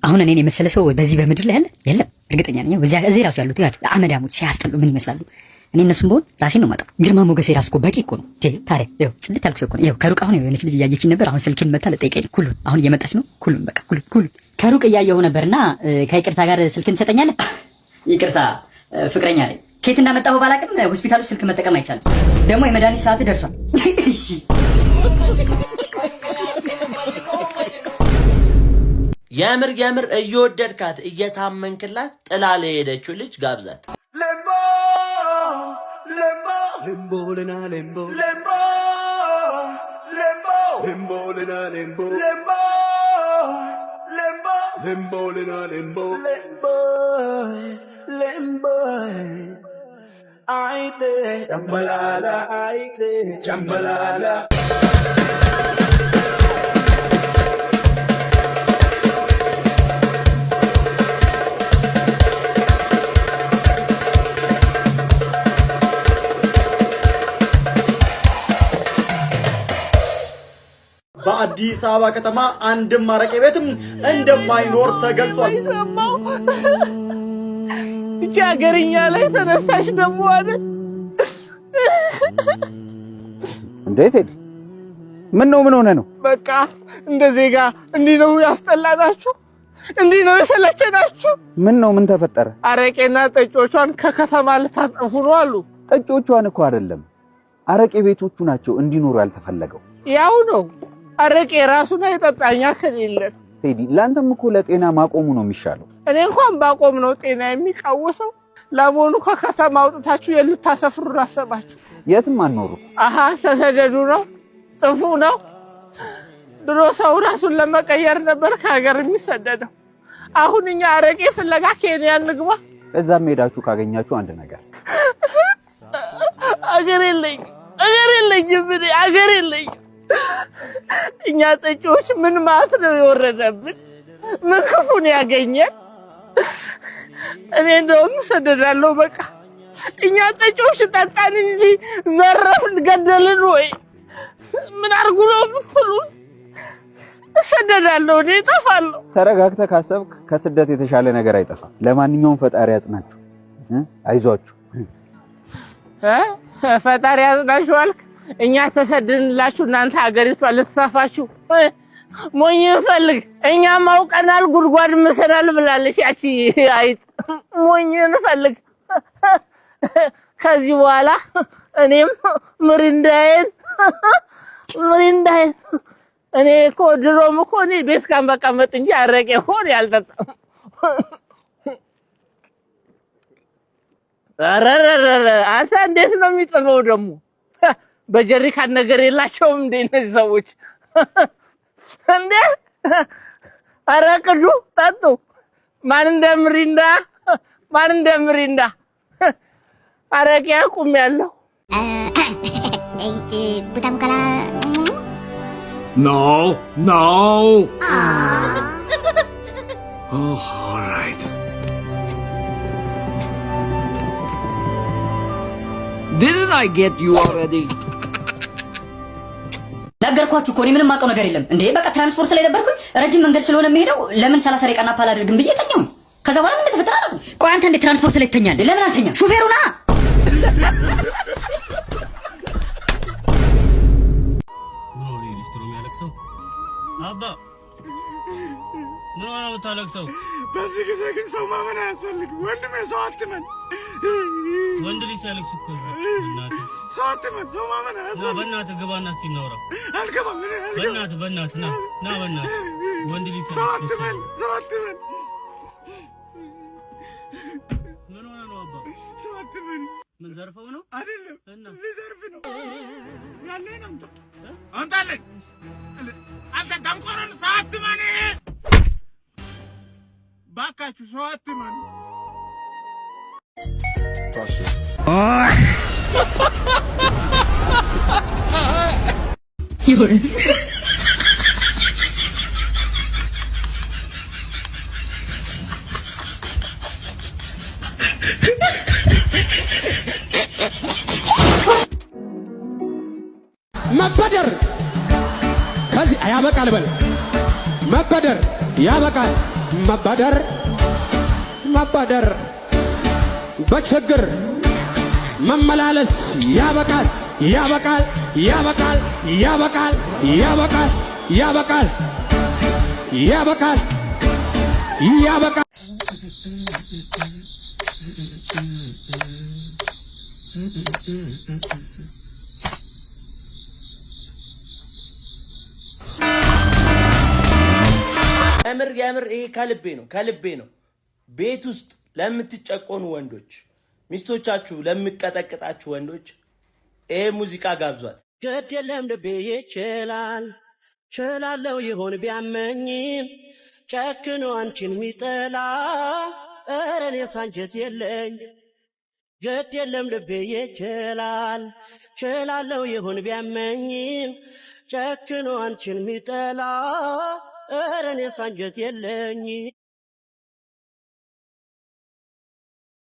አሁን እኔን የመሰለ ሰው በዚህ በምድር ላይ ያለ የለም፣ እርግጠኛ ነኝ። እዚህ ራሱ ያሉት አመዳሞች ሲያስጠሉ ምን ይመስላሉ? እኔ እነሱም በሆን ራሴን ነው ማጣው። ግርማ ሞገሴ ራሱ እኮ በቂ እኮ ነው። ታዲያ ይኸው ጽድት ያልኩ ሰው እኮ ነው። ይኸው ከሩቅ አሁን የሆነች ልጅ እያየችኝ ነበር። አሁን ስልኬን መታ ለጠይቀኝ ነው። ኩሉን አሁን እየመጣች ነው። ኩሉን በቃ ኩሉን ከሩቅ እያየሁ ነበርና ከይቅርታ ጋር ስልክን ትሰጠኛለህ? ይቅርታ ፍቅረኛ ላይ ከየት እንዳመጣሁ ባላቅም ሆስፒታሉ ስልክ መጠቀም አይቻልም። ደግሞ የመድኃኒት ሰዓት ደርሷል። እሺ የምር እየወደድካት እየታመንክላት ጥላ ለሄደችው ልጅ ጋብዛት። Jambalala በአዲስ አበባ ከተማ አንድም ማረቄ ቤትም እንደማይኖር ተገልጿል። እቺ ሀገርኛ ላይ ተነሳሽ ደግሞ አይደል? እንዴት ሄድ? ምን ሆነ ነው? በቃ እንደ ዜጋ እንዲህ ነው ያስጠላናችሁ? እንዲህ ነው የሰለቸናችሁ? ምን ተፈጠረ? አረቄና ጠጮቿን ከከተማ ልታጠፉ ነው አሉ። ጠጮቿን እኮ አይደለም አረቄ ቤቶቹ ናቸው እንዲኖሩ ያልተፈለገው። ያው ነው አረቄ ራሱን አይጠጣኛ ከሌለ ቴዲ፣ ላንተም እኮ ለጤና ማቆሙ ነው የሚሻለው። እኔ እንኳን ባቆም ነው ጤና የሚቃወሰው። ለሞኑ ከከተማ አውጥታችሁ የልታሰፍሩ አሰባችሁ? የትም አንኖሩ። አሃ ተሰደዱ ነው ጽፉ ነው። ድሮ ሰው ራሱን ለመቀየር ነበር ከሀገር የሚሰደደው። አሁን እኛ አረቄ ፍለጋ ኬንያ እንግባ። እዛም ሄዳችሁ ካገኛችሁ አንድ ነገር አገር የለኝም። እኛ ጠጪዎች ምን ማለት ነው የወረደብን? ምን ክፉን ያገኘን? እኔ እንደውም ሰደዳለሁ በቃ። እኛ ጠጪዎች ጠጣን እንጂ ዘረፍን ገደልን ወይ ምን አርጉ ነው የምትሉን? ሰደዳለሁ እኔ እጠፋለሁ። ተረጋግተህ ካሰብክ ከስደት የተሻለ ነገር አይጠፋም። ለማንኛውም ፈጣሪ ያጽናችሁ፣ አይዟችሁ። ፈጣሪ ያጽናችሁ አልክ? እኛ ተሰደንላችሁ እናንተ ሀገሪቷ ልትሰፋችሁ ሞኝ እንፈልግ። እኛም አውቀናል ጉድጓድ መሰናል ብላለች ያቺ አይጥ። ሞኝ እንፈልግ። ከዚህ በኋላ እኔም ምሪንዳዬን እኔ እኮ ድሮም እኮ እኔ ቤት ካንበቀመጥ እንጂ አረቄ ሆነ ያልጠጣም። አረረረ አንተ እንዴት ነው የሚጥመው ደግሞ? በጀሪካን ነገር የላቸውም እንደ እነዚህ ሰዎች እንዴ? አረቅዱ ጠጡ። ማን እንደምሪንዳ አረቄ አቁም ያለው butam kala No. Oh, all right. Didn't I get you already? ነገርኳችሁ እኮ እኔ ምንም አውቀው ነገር የለም እንዴ። በቃ ትራንስፖርት ላይ ነበርኩኝ። ረጅም መንገድ ስለሆነ የምሄደው ለምን 30 ደቂቃና ፓል አድርግም ብዬ ተኛሁኝ። ከዛ በኋላ ምን ተፈጠረ አላውቅም። ቆይ አንተ እንዴት ትራንስፖርት ላይ ትተኛለህ? ለምን አልተኛም? ሹፌሩ ና አባ ምን ነው ታለቅሰው? በዚህ ጊዜ ግን ሰው ማመን አያስፈልግም። ወንድሜ ሰው አትመን። ወንድ ልጅ ሲያለቅስ እኮ እናት ሰው አትመን። ሰው ማመን አያስፈልግም። በእናትህ ግባና እስቲ እናውራ። አልገባም። በእናትህ ና በእናትህ ወንድ ልጅ ሰው አትመን። ምን ሆነ ነው አባ? ሰው አትመን። ምን ዘርፈው ነው? አይደለም እና ልዘርፍ ነው። ያለኝ አንታለኝ አንተ ደምቆረን ሰው አትመን። ባካችሁ ሰው አትመን። መበደር ከዚህ አያበቃል በል መበደር ያበቃል መበደር መበደር በችግር መመላለስ ያበቃል ያበቃል ያበቃል ያበቃል ያበቃል ያበቃል ያበቃል ያበቃል የምር ይሄ ከልቤ ነው። ቤት ውስጥ ለምትጨቆኑ ወንዶች፣ ሚስቶቻችሁ ለሚቀጠቅጣችሁ ወንዶች ይሄ ሙዚቃ ጋብዟት። ግድ የለም ልቤ ይችላል ችላለው ይሆን ቢያመኝም ጨክኖ አንቺን ሚጠላ ኧረ እኔስ አንጀት የለኝ። ግድ የለም ልቤ ይችላል ችላለው ይሆን ቢያመኝም ጨክኖ አንቺን ሚጠላ ኧረ እኔስ አንጀት የለኝ።